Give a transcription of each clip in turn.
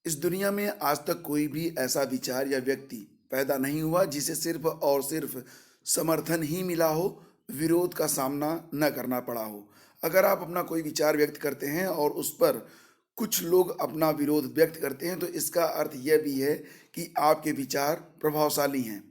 इस दुनिया में आज तक कोई भी ऐसा विचार या व्यक्ति पैदा नहीं हुआ जिसे सिर्फ और सिर्फ समर्थन ही मिला हो, विरोध का सामना न करना पड़ा हो। अगर आप अपना कोई विचार व्यक्त करते हैं और उस पर कुछ लोग अपना विरोध व्यक्त करते हैं, तो इसका अर्थ यह भी है कि आपके विचार प्रभावशाली हैं।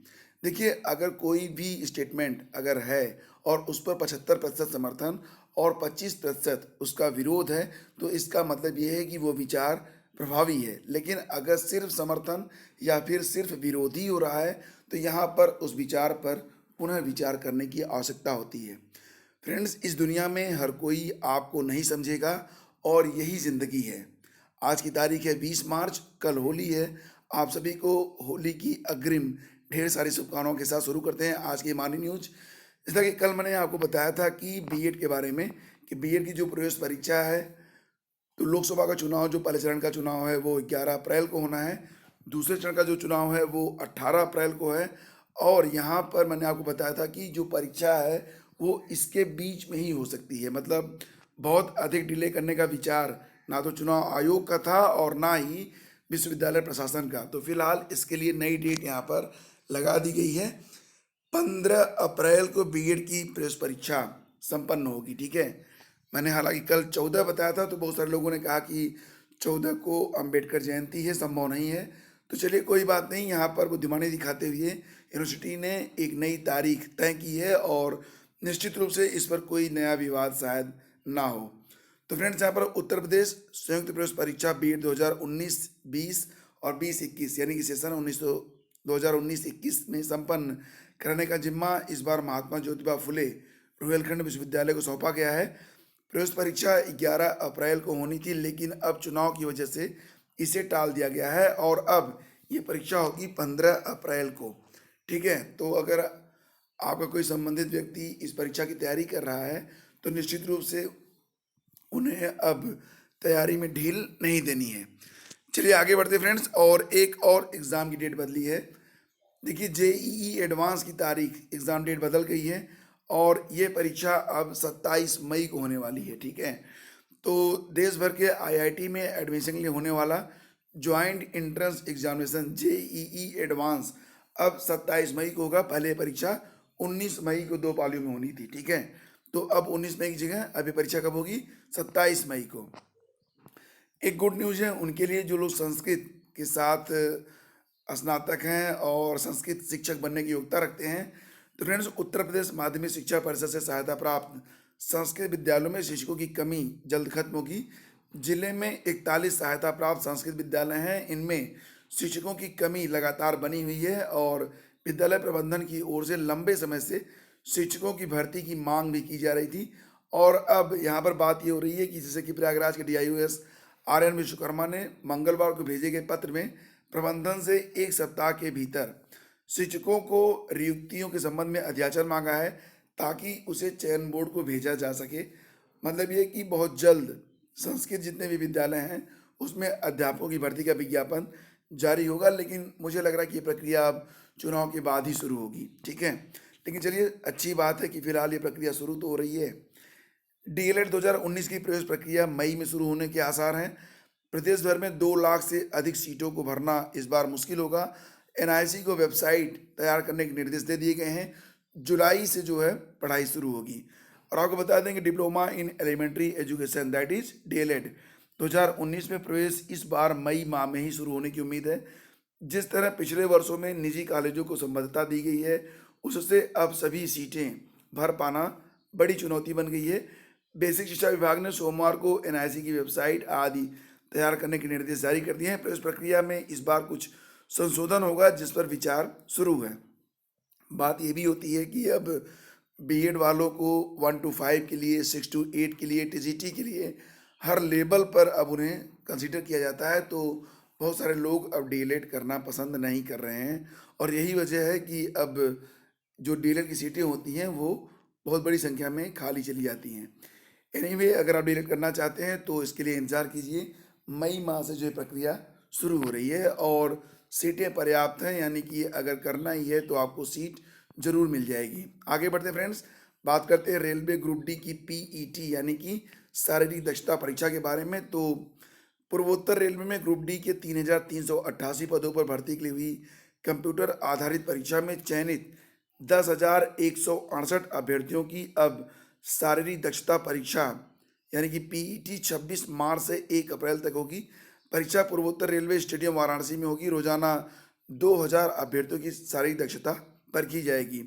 देखिए, अगर कोई भी स्टेटमेंट अगर है और उस पर 75% समर्थन और 25% उसका विरोध है, तो इसका मतलब ये है कि वो विचार प्रभावी है। लेकिन अगर सिर्फ समर्थन या फिर सिर्फ विरोध ही हो रहा है, तो यहाँ पर उस विचार पर पुनः विचार करने की आवश्यकता होती है। फ्रेंड्स, इस दुनिया में हर कोई आपको नहीं समझेगा और यही ज़िंदगी है। आज की तारीख है 20 मार्च, कल होली है। आप सभी को होली की अग्रिम ढेर सारी शुभकामनाओं के साथ शुरू करते हैं आज की मॉर्निंग न्यूज। जैसा कि कल मैंने आपको बताया था कि बीएड के बारे में, कि बीएड की जो प्रवेश परीक्षा है, तो लोकसभा का चुनाव जो पहले चरण का चुनाव है वो 11 अप्रैल को होना है। दूसरे चरण का जो चुनाव है वो 18 अप्रैल को है। और यहाँ पर मैंने आपको बताया था कि जो परीक्षा है वो इसके बीच में ही हो सकती है। मतलब बहुत अधिक डिले करने का विचार ना तो चुनाव आयोग का था और ना ही विश्वविद्यालय प्रशासन का। तो फिलहाल इसके लिए नई डेट यहाँ पर लगा दी गई है। 15 अप्रैल को बीएड की प्रवेश परीक्षा संपन्न होगी। ठीक है, मैंने हालांकि कल 14 बताया था, तो बहुत सारे लोगों ने कहा कि 14 को अंबेडकर जयंती है, संभव नहीं है। तो चलिए कोई बात नहीं, यहाँ पर बुद्धिमानी दिखाते हुए यूनिवर्सिटी ने एक नई तारीख तय की है और निश्चित रूप से इस पर कोई नया विवाद शायद ना हो। तो फ्रेंड्स, यहाँ पर उत्तर प्रदेश संयुक्त प्रवेश परीक्षा बीएड 2019-20 और 20-21 यानी कि सेशन 2019-21 में संपन्न कराने का जिम्मा इस बार महात्मा ज्योतिबा फुले रुहेलखंड विश्वविद्यालय को सौंपा गया है। प्रवेश परीक्षा 11 अप्रैल को होनी थी, लेकिन अब चुनाव की वजह से इसे टाल दिया गया है और अब ये परीक्षा होगी 15 अप्रैल को। ठीक है, तो अगर आपका कोई संबंधित व्यक्ति इस परीक्षा की तैयारी कर रहा है, तो निश्चित रूप से उन्हें अब तैयारी में ढील नहीं देनी है। चलिए आगे बढ़ते फ्रेंड्स, और एक और एग्ज़ाम की डेट बदली है। देखिए, जेईई एडवांस की तारीख, एग्ज़ाम डेट बदल गई है और ये परीक्षा अब 27 मई को होने वाली है। ठीक है, तो देश भर के आईआईटी में एडमिशन के लिए होने वाला joint entrance examination JEE advance अब 27 मई को होगा। पहले ये परीक्षा 19 मई को दो पालियों में होनी थी। ठीक है, तो अब 19 मई की जगह अभी परीक्षा कब होगी? 27 मई को। एक गुड न्यूज़ है उनके लिए जो लोग संस्कृत के साथ स्नातक हैं और संस्कृत शिक्षक बनने की योग्यता रखते हैं। तो फ्रेंड्स, उत्तर प्रदेश माध्यमिक शिक्षा परिषद से सहायता प्राप्त संस्कृत विद्यालयों में शिक्षकों की कमी जल्द खत्म होगी। जिले में 41 सहायता प्राप्त संस्कृत विद्यालय हैं। इनमें शिक्षकों की कमी लगातार बनी हुई है और विद्यालय प्रबंधन की ओर से लंबे समय से शिक्षकों की भर्ती की मांग भी की जा रही थी। और अब यहाँ पर बात ये हो रही है कि जैसे कि प्रयागराज के डीआईओएस आर.एन. विश्वकर्मा ने मंगलवार को भेजे गए पत्र में प्रबंधन से एक सप्ताह के भीतर शिक्षकों को रियुक्तियों के संबंध में अध्याचन मांगा है, ताकि उसे चयन बोर्ड को भेजा जा सके। मतलब ये कि बहुत जल्द संस्कृत जितने भी विद्यालय हैं उसमें अध्यापकों की भर्ती का विज्ञापन जारी होगा। लेकिन मुझे लग रहा है कि ये प्रक्रिया अब चुनाव के बाद ही शुरू होगी। ठीक है, लेकिन चलिए अच्छी बात है कि फिलहाल ये प्रक्रिया शुरू तो हो रही है। डीएलएड 2019 की प्रवेश प्रक्रिया मई में शुरू होने के आसार हैं। प्रदेश भर में 2 लाख से अधिक सीटों को भरना इस बार मुश्किल होगा। एनआईसी को वेबसाइट तैयार करने के निर्देश दे दिए गए हैं। जुलाई से जो है पढ़ाई शुरू होगी। और आपको बता दें कि diploma in elementary education that is DElEd 2019 में प्रवेश इस बार मई माह में ही शुरू होने की उम्मीद है। जिस तरह पिछले वर्षों में निजी कॉलेजों को संबद्धता दी गई है, उससे अब सभी सीटें भर पाना बड़ी चुनौती बन गई है। बेसिक शिक्षा विभाग ने सोमवार को एनआईसी की वेबसाइट आदि तैयार करने के निर्देश जारी कर दिए हैं। प्रवेश प्रक्रिया में इस बार कुछ संशोधन होगा जिस पर विचार शुरू है। बात ये भी होती है कि अब बीएड वालों को 1 to 5 के लिए, 6 to 8 के लिए, टीजीटी के लिए हर लेवल पर अब उन्हें कंसीडर किया जाता है। तो बहुत सारे लोग अब डीएलएड करना पसंद नहीं कर रहे हैं और यही वजह है कि अब जो डीएलएड की सीटें होती हैं वो बहुत बड़ी संख्या में खाली चली जाती हैं। एनीवे, अगर आप डीएलएड करना चाहते हैं तो इसके लिए इंतज़ार कीजिए। मई माह से जो है प्रक्रिया शुरू हो रही है और सीटें पर्याप्त हैं, यानी कि अगर करना ही है तो आपको सीट जरूर मिल जाएगी। आगे बढ़ते हैं फ्रेंड्स, बात करते हैं रेलवे ग्रुप डी की पीईटी यानी कि शारीरिक दक्षता परीक्षा के बारे में। तो पूर्वोत्तर रेलवे में ग्रुप डी के 3,388 पदों पर भर्ती के लिए हुई कंप्यूटर आधारित परीक्षा में चयनित 10,168 अभ्यर्थियों की अब शारीरिक दक्षता परीक्षा यानी कि पीईटी 26 मार्च से 1 अप्रैल तक होगी। परीक्षा पूर्वोत्तर रेलवे स्टेडियम वाराणसी में होगी। रोजाना 2,000 अभ्यर्थियों की शारीरिक दक्षता परखी जाएगी।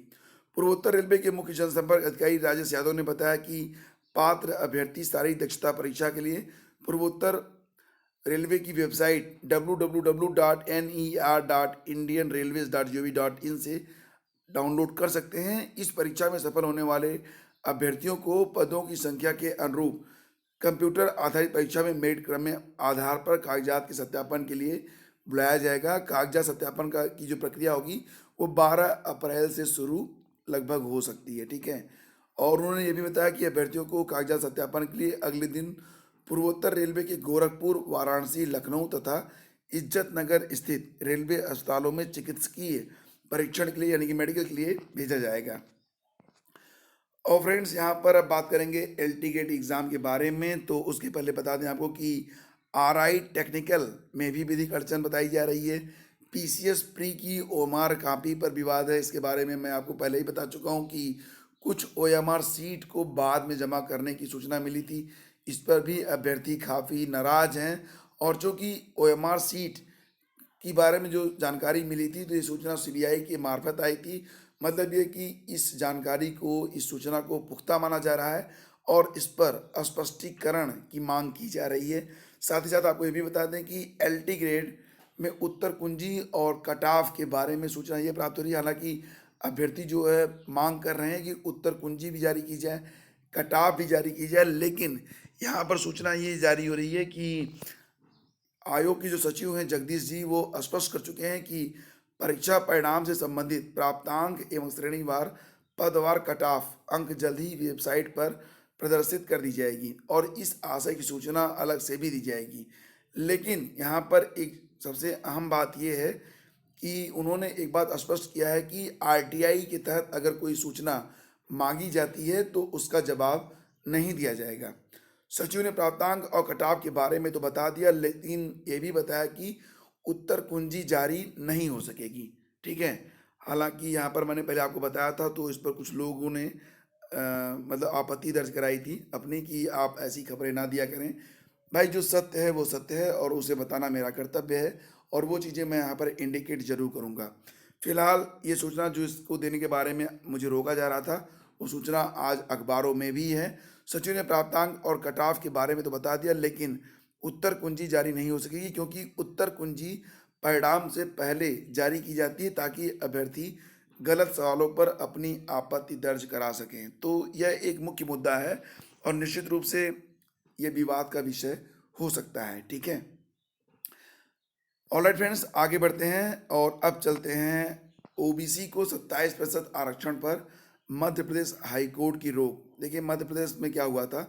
पूर्वोत्तर रेलवे के मुख्य जनसंपर्क अधिकारी राजेश यादव ने बताया कि पात्र अभ्यर्थी शारीरिक दक्षता परीक्षा के लिए पूर्वोत्तर रेलवे की वेबसाइट www.ner.indianrailways.gov.in से डाउनलोड कर सकते हैं। इस परीक्षा में सफल होने वाले अभ्यर्थियों को पदों की संख्या के अनुरूप कंप्यूटर आधारित परीक्षा में मेरिट क्रम में आधार पर कागजात के सत्यापन के लिए बुलाया जाएगा। कागजात सत्यापन का की जो प्रक्रिया होगी वो 12 अप्रैल से शुरू लगभग हो सकती है, ठीक है। और उन्होंने ये भी बताया कि अभ्यर्थियों को कागजात सत्यापन के लिए अगले दिन पूर्वोत्तर रेलवे के गोरखपुर, वाराणसी, लखनऊ तथा इज्जत नगर स्थित रेलवे अस्पतालों में चिकित्सकीय परीक्षण के लिए यानी कि मेडिकल के लिए भेजा जाएगा। और फ्रेंड्स यहाँ पर अब बात करेंगे एलटी गेट एग्ज़ाम के बारे में। तो उसके पहले बता दें आपको कि आरआई टेक्निकल में भी विधिक अड़चन बताई जा रही है। पीसीएस प्री की ओएमआर कॉपी पर विवाद है। इसके बारे में मैं आपको पहले ही बता चुका हूँ कि कुछ ओएमआर सीट को बाद में जमा करने की सूचना मिली थी। इस पर भी अभ्यर्थी काफ़ी नाराज हैं। और जो कि ओएमआर सीट के बारे में जो जानकारी मिली थी तो ये सूचना सीबीआई के मार्फत आई थी। मतलब ये कि इस जानकारी को, इस सूचना को पुख्ता माना जा रहा है और इस पर स्पष्टीकरण की मांग की जा रही है। साथ ही साथ आपको ये भी बता दें कि एलटी ग्रेड में उत्तर कुंजी और कटाव के बारे में सूचना ये प्राप्त हो रही है। हालांकि अभ्यर्थी जो है मांग कर रहे हैं कि उत्तर कुंजी भी जारी की जाए, कटाव भी जारी की जाए, लेकिन यहाँ पर सूचना ये जारी हो रही है कि आयोग के जो सचिव हैं जगदीश जी वो स्पष्ट कर चुके हैं कि परीक्षा परिणाम से संबंधित प्राप्तांक एवं श्रेणीवार पदवार कटऑफ अंक जल्द ही वेबसाइट पर प्रदर्शित कर दी जाएगी और इस आशय की सूचना अलग से भी दी जाएगी। लेकिन यहाँ पर एक सबसे अहम बात यह है कि उन्होंने एक बात स्पष्ट किया है कि आरटीआई के तहत अगर कोई सूचना मांगी जाती है तो उसका जवाब नहीं दिया जाएगा। सचिव ने प्राप्तांक और कटाव के बारे में तो बता दिया, लेकिन ये भी बताया कि उत्तर कुंजी जारी नहीं हो सकेगी, ठीक है। हालांकि यहाँ पर मैंने पहले आपको बताया था तो इस पर कुछ लोगों ने मतलब आपत्ति दर्ज कराई थी अपनी कि आप ऐसी खबरें ना दिया करें। भाई जो सत्य है वो सत्य है और उसे बताना मेरा कर्तव्य है और वो चीज़ें मैं यहाँ पर इंडिकेट जरूर करूँगा। फिलहाल ये सूचना जो इसको देने के बारे में मुझे रोका जा रहा था वो सूचना आज अखबारों में भी है। सचिव ने प्राप्तांक और कटाव के बारे में तो बता दिया, लेकिन उत्तर कुंजी जारी नहीं हो सकेगी क्योंकि उत्तर कुंजी परिणाम से पहले जारी की जाती है ताकि अभ्यर्थी गलत सवालों पर अपनी आपत्ति दर्ज करा सकें। तो यह एक मुख्य मुद्दा है और निश्चित रूप से ये विवाद का विषय हो सकता है, ठीक है। ऑलराइट फ्रेंड्स, आगे बढ़ते हैं और अब चलते हैं ओबीसी को 27% आरक्षण पर मध्य प्रदेश हाईकोर्ट की रोक। देखिए मध्य प्रदेश में क्या हुआ था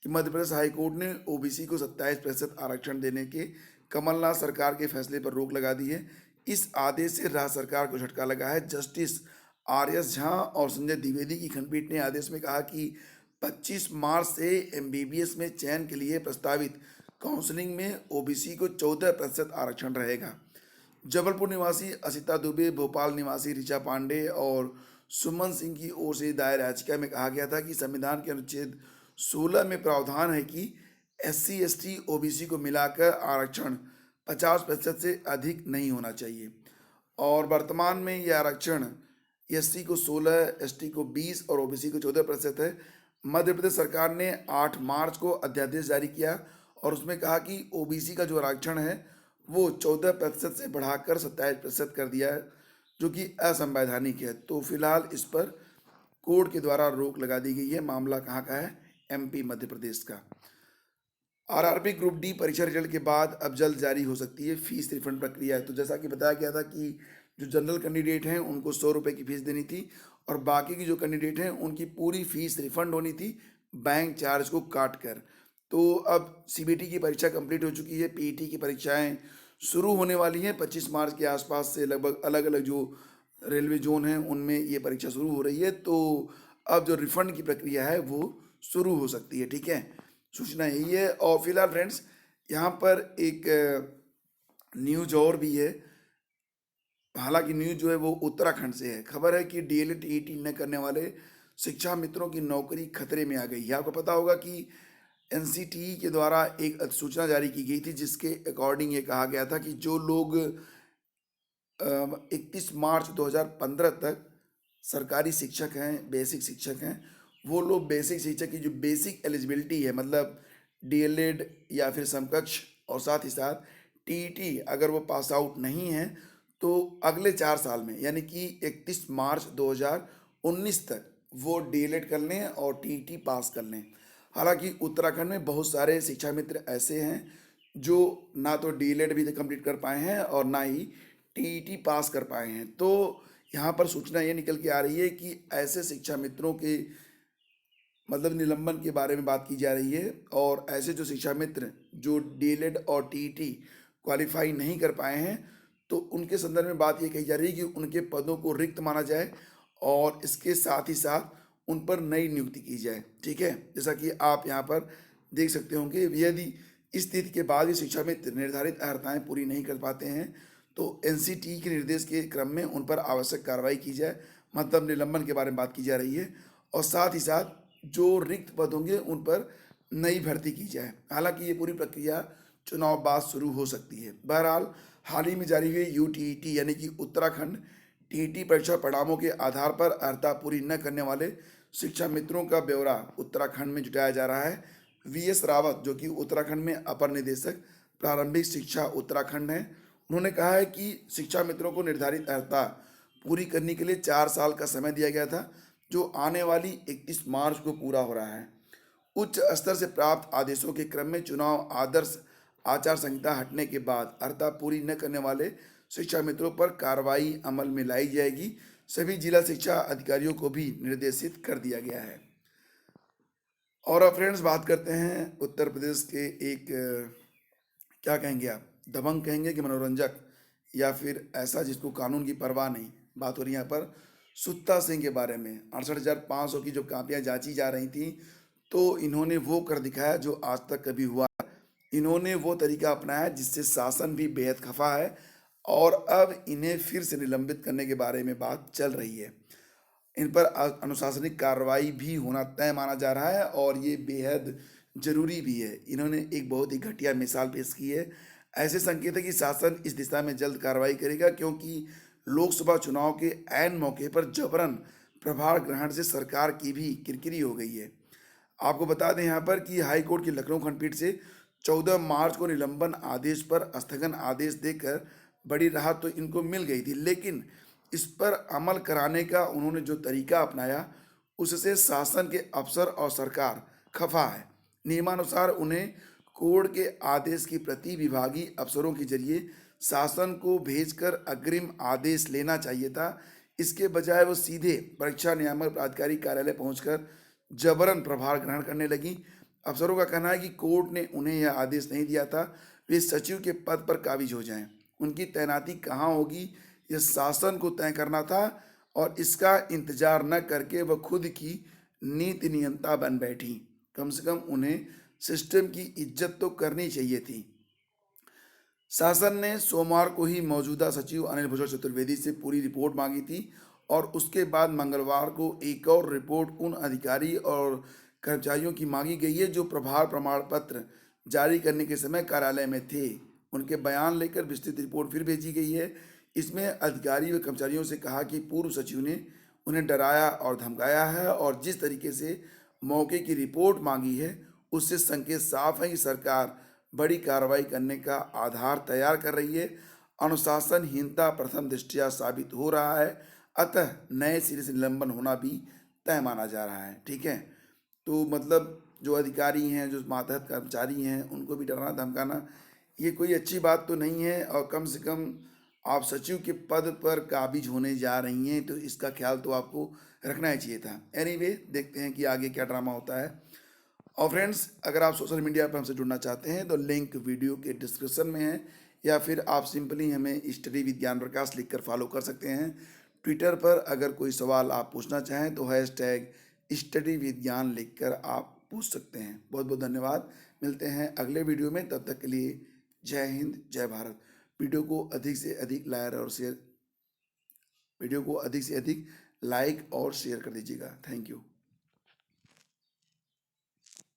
कि मध्य प्रदेश हाईकोर्ट ने ओबीसी को 27% आरक्षण देने के कमलनाथ सरकार के फैसले पर रोक लगा दी है। इस आदेश से राज्य सरकार को झटका लगा है। जस्टिस आर एस झा और संजय द्विवेदी की खंडपीठ ने आदेश में कहा कि 25 मार्च से एमबीबीएस में चयन के लिए प्रस्तावित काउंसलिंग में ओबीसी को 14% आरक्षण रहेगा। जबलपुर निवासी असिता दुबे, भोपाल निवासी ऋचा पांडे और सुमन सिंह की ओर से दायर याचिका में कहा गया था कि संविधान के अनुच्छेद 16 में प्रावधान है कि एससी एसटी ओबीसी को मिलाकर आरक्षण 50% से अधिक नहीं होना चाहिए और वर्तमान में यह आरक्षण एससी को 16, एसटी को 20 और ओबीसी को 14% है। मध्य प्रदेश सरकार ने 8 मार्च को अध्यादेश जारी किया और उसमें कहा कि ओबीसी का जो आरक्षण है वो 14% से बढ़ाकर 27% कर दिया है, जो कि असंवैधानिक है। तो फिलहाल इस पर कोर्ट के द्वारा रोक लगा दी गई है। मामला कहाँ का है? एमपी मध्य प्रदेश का। आरआरबी ग्रुप डी परीक्षा रिजल्ट के बाद अब जल्द जारी हो सकती है फीस रिफंड प्रक्रिया। तो जैसा कि बताया गया था कि जो जनरल कैंडिडेट हैं उनको 100 रुपये की फीस देनी थी और बाकी की जो कैंडिडेट हैं उनकी पूरी फीस रिफंड होनी थी बैंक चार्ज को काट कर। तो अब सीबीटी की परीक्षा कंप्लीट हो चुकी है, पीईटी की परीक्षाएं शुरू होने वाली हैं 25 मार्च के आसपास से। लगभग अलग अलग जो रेलवे जोन हैं उनमें ये परीक्षा शुरू हो रही है। तो अब जो रिफंड की प्रक्रिया है वो शुरू हो सकती है, ठीक है। सूचना यही है। और फिलहाल फ्रेंड्स यहाँ पर एक न्यूज़ और भी है। हालाँकि न्यूज़ जो है वो उत्तराखंड से है। खबर है कि डीएलएड टीईटी न करने वाले शिक्षा मित्रों की नौकरी खतरे में आ गई है। आपको पता होगा कि एनसीटीई के द्वारा एक अधिसूचना जारी की गई थी, जिसके अकॉर्डिंग ये कहा गया था कि जो लोग 31 मार्च 2015 तक सरकारी शिक्षक हैं, बेसिक शिक्षक हैं, वो लोग बेसिक शिक्षक की जो बेसिक एलिजिबिलिटी है, मतलब डीएलएड या फिर समकक्ष, और साथ ही साथ टीईटी अगर वो पास आउट नहीं है, तो अगले 4 साल में यानी कि 31 मार्च 2019 तक वो डीएलएड कर लें और टीईटी पास कर लें। हालाँकि उत्तराखंड में बहुत सारे शिक्षा मित्र ऐसे हैं जो ना तो डीएलएड अभी तक कंप्लीट कर पाए हैं और ना ही टीईटी पास कर पाए हैं। तो यहाँ पर सूचना ये निकल के आ रही है कि ऐसे शिक्षा मित्रों के मतलब निलंबन के बारे में बात की जा रही है, और ऐसे जो शिक्षा मित्र जो डीएलएड और टीईटी क्वालिफाई नहीं कर पाए हैं, तो उनके संदर्भ में बात ये कही जा रही है कि उनके पदों को रिक्त माना जाए और इसके साथ ही साथ उन पर नई नियुक्ति की जाए। ठीक है, जैसा कि आप यहाँ पर देख सकते होंगे, यदि इस तिथि के बाद भी शिक्षा मित्र निर्धारित अर्हताएं पूरी नहीं कर पाते हैं, तो एनसीटीई के निर्देश के क्रम में उन पर आवश्यक कार्रवाई की जाए, मतलब निलंबन के बारे में बात की जा रही है। और साथ ही साथ जो रिक्त पद होंगे उन पर नई भर्ती की जाए। हालांकि ये पूरी प्रक्रिया चुनाव बाद शुरू हो सकती है। बहरहाल हाल ही में जारी हुए यूटीईटी यानी कि उत्तराखंड टीईटी परीक्षा परिणामों के आधार पर अर्हता पूरी न करने वाले शिक्षा मित्रों का ब्यौरा उत्तराखंड में जुटाया जा रहा है। वीएस रावत, जो कि उत्तराखंड में अपर निदेशक प्रारंभिक शिक्षा उत्तराखंड हैं, उन्होंने कहा है कि शिक्षा मित्रों को निर्धारित अर्हता पूरी करने के लिए 4 साल का समय दिया गया था, जो आने वाली 31 मार्च को पूरा हो रहा है। उच्च स्तर से प्राप्त आदेशों के क्रम में चुनाव आदर्श आचार संहिता हटने के बाद अर्हता पूरी न करने वाले शिक्षा मित्रों पर कार्रवाई अमल में लाई जाएगी। सभी जिला शिक्षा अधिकारियों को भी निर्देशित कर दिया गया है। और अब फ्रेंड्स बात करते हैं उत्तर प्रदेश के एक क्या कहेंगे आप, दबंग कहेंगे कि मनोरंजक, या फिर ऐसा जिसको कानून की परवाह नहीं। बात हो रही है यहाँ पर सुत्ता सिंह के बारे में। 68,500 की जो कापियाँ जांची जा रही थी, तो इन्होंने वो कर दिखाया जो आज तक कभी हुआ। इन्होंने वो तरीका अपनाया जिससे शासन भी बेहद खफा है, और अब इन्हें फिर से निलंबित करने के बारे में बात चल रही है। इन पर अनुशासनिक कार्रवाई भी होना तय माना जा रहा है, और ये बेहद ज़रूरी भी है। इन्होंने एक बहुत ही घटिया मिसाल पेश की है। ऐसे संकेत है कि शासन इस दिशा में जल्द कार्रवाई करेगा, क्योंकि लोकसभा चुनाव के ऐन मौके पर जबरन प्रभार ग्रहण से सरकार की भी किरकिरी हो गई है। आपको बता दें यहाँ पर कि हाई कोर्ट की लखनऊ खंडपीठ से 14 मार्च को निलंबन आदेश पर स्थगन आदेश देकर बड़ी राहत तो इनको मिल गई थी, लेकिन इस पर अमल कराने का उन्होंने जो तरीका अपनाया, उससे शासन के अफसर और सरकार खफा है। नियमानुसार उन्हें कोर्ट के आदेश की प्रति विभागीय अफसरों के जरिए शासन को भेजकर अग्रिम आदेश लेना चाहिए था। इसके बजाय वो सीधे परीक्षा नियामक प्राधिकारी कार्यालय पहुंचकर जबरन प्रभार ग्रहण करने लगी। अफसरों का कहना है कि कोर्ट ने उन्हें यह आदेश नहीं दिया था वे सचिव के पद पर काबिज हो जाएं। उनकी तैनाती कहाँ होगी यह शासन को तय करना था, और इसका इंतजार न करके वह खुद की नीति नियंता बन बैठी। कम से कम उन्हें सिस्टम की इज्जत तो करनी चाहिए थी। शासन ने सोमवार को ही मौजूदा सचिव अनिल भूषण चतुर्वेदी से पूरी रिपोर्ट मांगी थी, और उसके बाद मंगलवार को एक और रिपोर्ट उन अधिकारी और कर्मचारियों की मांगी गई है जो प्रभार प्रमाण पत्र जारी करने के समय कार्यालय में थे। उनके बयान लेकर विस्तृत रिपोर्ट फिर भेजी गई है। इसमें अधिकारी व कर्मचारियों से कहा कि पूर्व सचिव ने उन्हें डराया और धमकाया है, और जिस तरीके से मौके की रिपोर्ट मांगी है, उससे संकेत साफ है कि सरकार बड़ी कार्रवाई करने का आधार तैयार कर रही है। अनुशासनहीनता प्रथम दृष्टया साबित हो रहा है, अतः नए सिरे से निलंबन होना भी तय माना जा रहा है। ठीक है, तो मतलब जो अधिकारी हैं, जो मातहत कर्मचारी हैं, उनको भी डराना धमकाना ये कोई अच्छी बात तो नहीं है, और कम से कम आप सचिव के पद पर काबिज होने जा रही हैं, तो इसका ख्याल तो आपको रखना ही चाहिए था। एनीवे, देखते हैं कि आगे क्या ड्रामा होता है। और फ्रेंड्स, अगर आप सोशल मीडिया पर हमसे जुड़ना चाहते हैं तो लिंक वीडियो के डिस्क्रिप्शन में है, या फिर आप सिंपली हमें स्टडी विद ज्ञान प्रकाश लिखकर फॉलो कर सकते हैं। ट्विटर पर अगर कोई सवाल आप पूछना चाहें तो हैशटैग स्टडी विद ज्ञान लिखकर आप पूछ सकते हैं। बहुत बहुत धन्यवाद। मिलते हैं अगले वीडियो में, तब तक के लिए जय हिंद, जय भारत। वीडियो को अधिक से अधिक लाइक और शेयर कर दीजिएगा। Thank you.